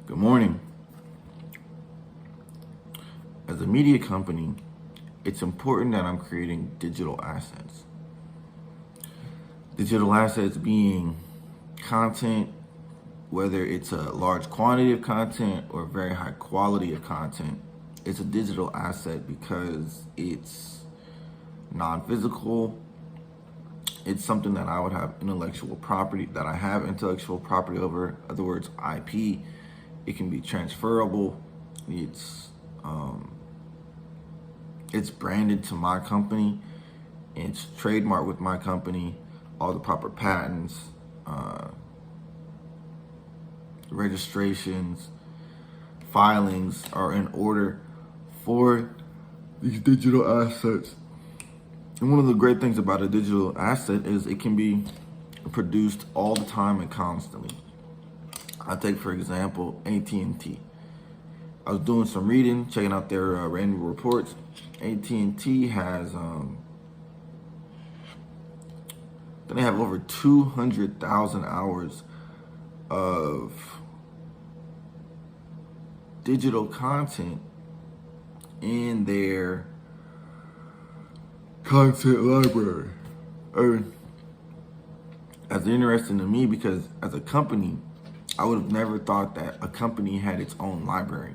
Good morning. As a media company, it's important that I'm creating digital assets. Digital assets being content, whether it's a large quantity of content or very high quality of content. It's a digital asset because it's non-physical. It's something that I would have intellectual property, that I have intellectual property over. In other words, IP. It can be transferable. It's branded to my company. It's trademarked with my company. All the proper patents, registrations, filings are in order for these digital assets. And one of the great things about a digital asset is it can be produced all the time and constantly. I take, for example, AT&T. I was doing some reading, checking out their annual reports. AT&T has, they have over 200,000 hours of digital content in their content library. That's interesting to me because as a company, I would have never thought that a company had its own library.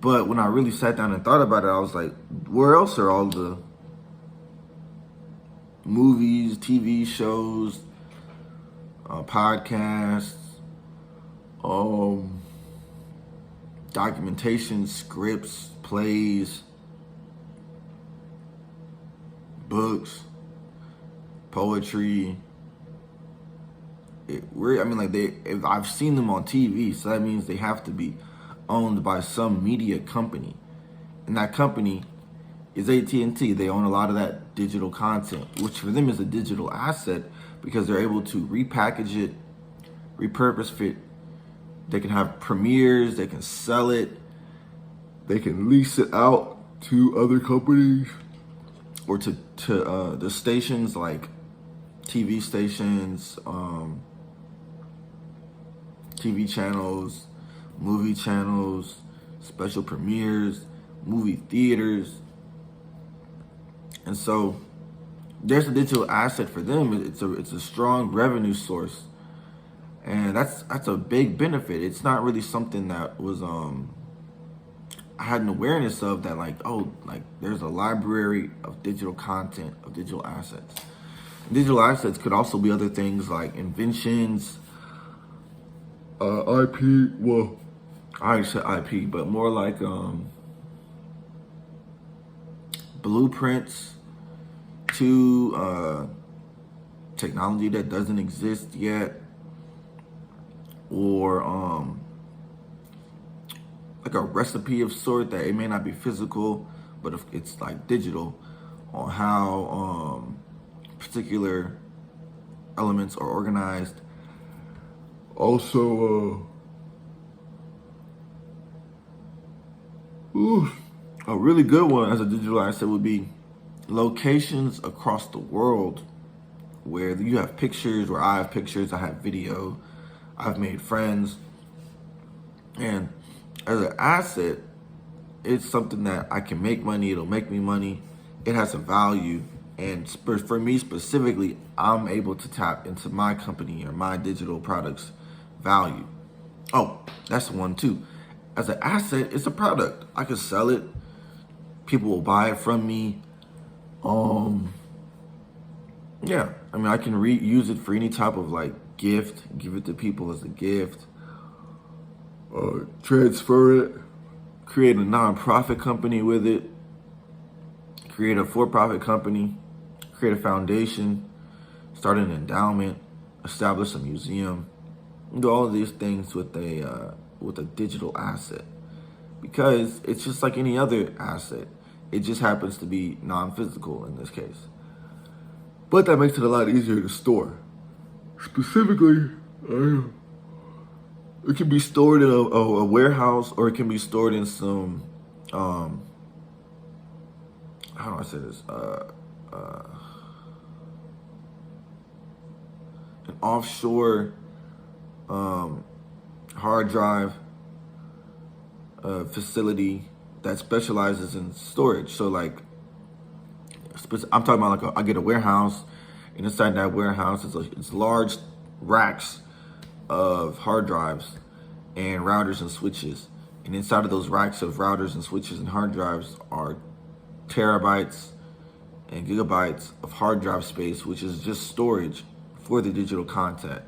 But when I really sat down and thought about it, I was like, where else are all the movies, TV shows, podcasts, documentation, scripts, plays, books, poetry? I've seen them on TV, so that means they have to be owned by some media company, and that company is AT&T. They own a lot of that digital content, which for them is a digital asset because they're able to repackage it, repurpose it. They can have premieres, they can sell it, they can lease it out to other companies or to the stations like TV stations, TV channels, movie channels, special premieres, movie theaters. And so there's a digital asset for them. It's a strong revenue source. And that's a big benefit. It's not really something that was I had an awareness of that, like there's a library of digital content, of digital assets. Digital assets could also be other things like inventions, IP. Well, I already said IP, but more like blueprints to technology that doesn't exist yet, or like a recipe of sort that it may not be physical, but if it's like digital, on how particular elements are organized. Also, a really good one as a digital asset would be locations across the world where you have pictures, where I have pictures, I have video, I've made friends. And as an asset, it's something that I can make money, it'll make me money, it has a value. And for me specifically, I'm able to tap into my company or my digital products value. Oh, that's one too. As an asset, it's a product. I could sell it. People will buy it from me. Yeah, I mean, I can reuse it for any type of like gift, give it to people as a gift, transfer it, create a nonprofit company with it, create a for-profit company, create a foundation, start an endowment, establish a museum, do all of these things with a digital asset, because it's just like any other asset. It just happens to be non-physical in this case. But that makes it a lot easier to store. Specifically, it can be stored in a warehouse, or it can be stored in some, how do I say this? An offshore, how hard drive facility that specializes in storage. So like, I'm talking about like I get a warehouse, and inside that warehouse it's large racks of hard drives and routers and switches. And inside of those racks of routers and switches and hard drives are terabytes and gigabytes of hard drive space, which is just storage for the digital content.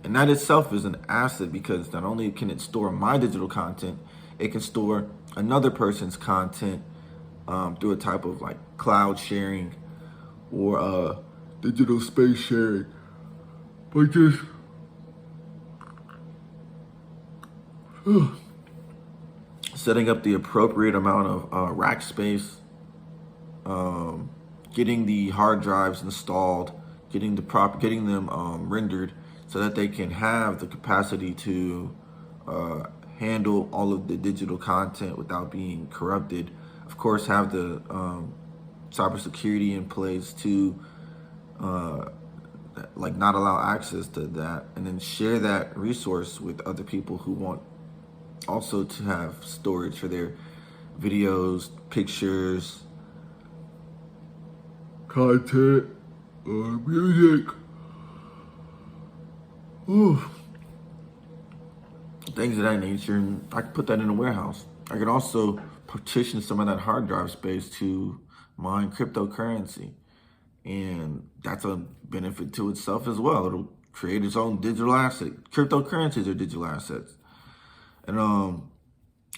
And that itself is an asset, because not only can it store my digital content, it can store another person's content through a type of like cloud sharing or digital space sharing. But just setting up the appropriate amount of rack space, getting the hard drives installed, getting them rendered so that they can have the capacity to handle all of the digital content without being corrupted. Of course, have the cybersecurity in place to like not allow access to that, and then share that resource with other people who want also to have storage for their videos, pictures, content, music. Ooh. Things of that nature, and I could put that in a warehouse. I could also partition some of that hard drive space to mine cryptocurrency, and that's a benefit to itself as well. It'll create its own digital asset. Cryptocurrencies are digital assets, and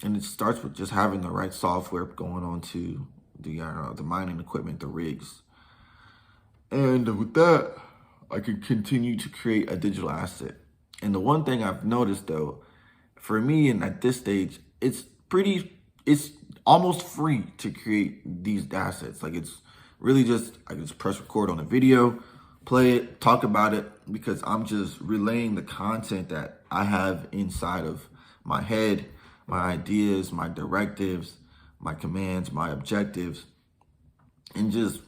it starts with just having the right software going on to the mining equipment, the rigs, and with that, I can continue to create a digital asset. And the one thing I've noticed though, for me, and at this stage, it's almost free to create these assets. Like, it's really just, I can just press record on a video, play it, talk about it, because I'm just relaying the content that I have inside of my head, my ideas, my directives, my commands, my objectives, and just,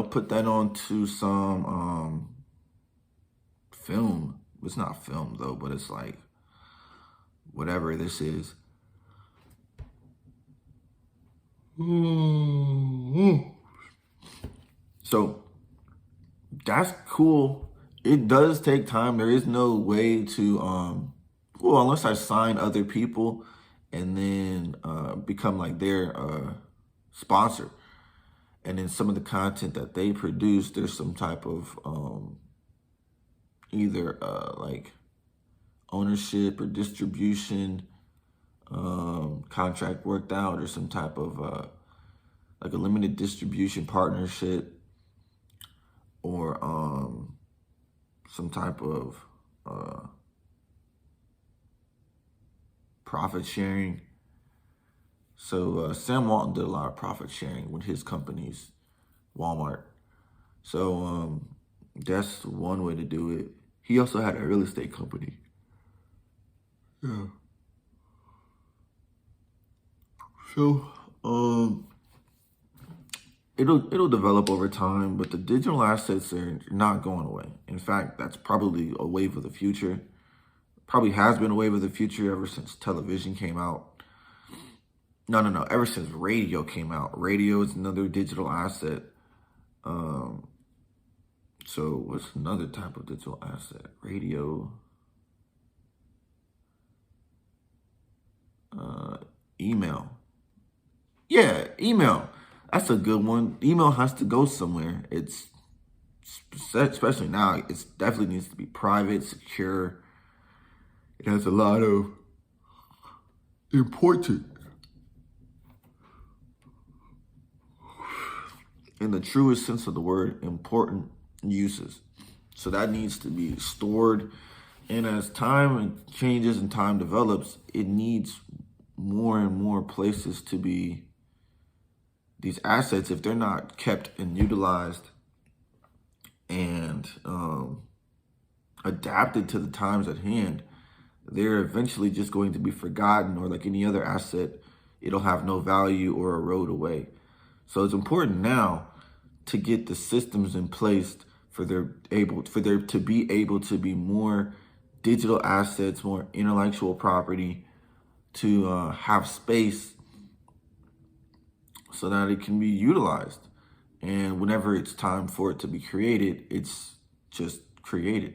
put that onto some film. It's not film though, but it's like whatever this is. So that's cool. It does take time. There is no way to unless I sign other people and then become like their sponsor. And then some of the content that they produce, there's some type of either like ownership or distribution contract worked out, or some type of like a limited distribution partnership, or some type of profit sharing. So Sam Walton did a lot of profit sharing with his companies, Walmart. So that's one way to do it. He also had a real estate company. Yeah. So it'll develop over time, but the digital assets are not going away. In fact, that's probably a wave of the future. Probably has been a wave of the future ever since television came out. No. Ever since radio came out. Radio is another digital asset. So what's another type of digital asset? Radio. Email. Yeah, email. That's a good one. Email has to go somewhere. It's, especially now, it definitely needs to be private, secure. It has a lot of important, in the truest sense of the word, important uses. So that needs to be stored. And as time changes and time develops, it needs more and more places to be these assets. If they're not kept and utilized and adapted to the times at hand, they're eventually just going to be forgotten, or like any other asset, it'll have no value or erode away. So it's important now to get the systems in place for there to be able to be more digital assets, more intellectual property to have space so that it can be utilized. And whenever it's time for it to be created, it's just created.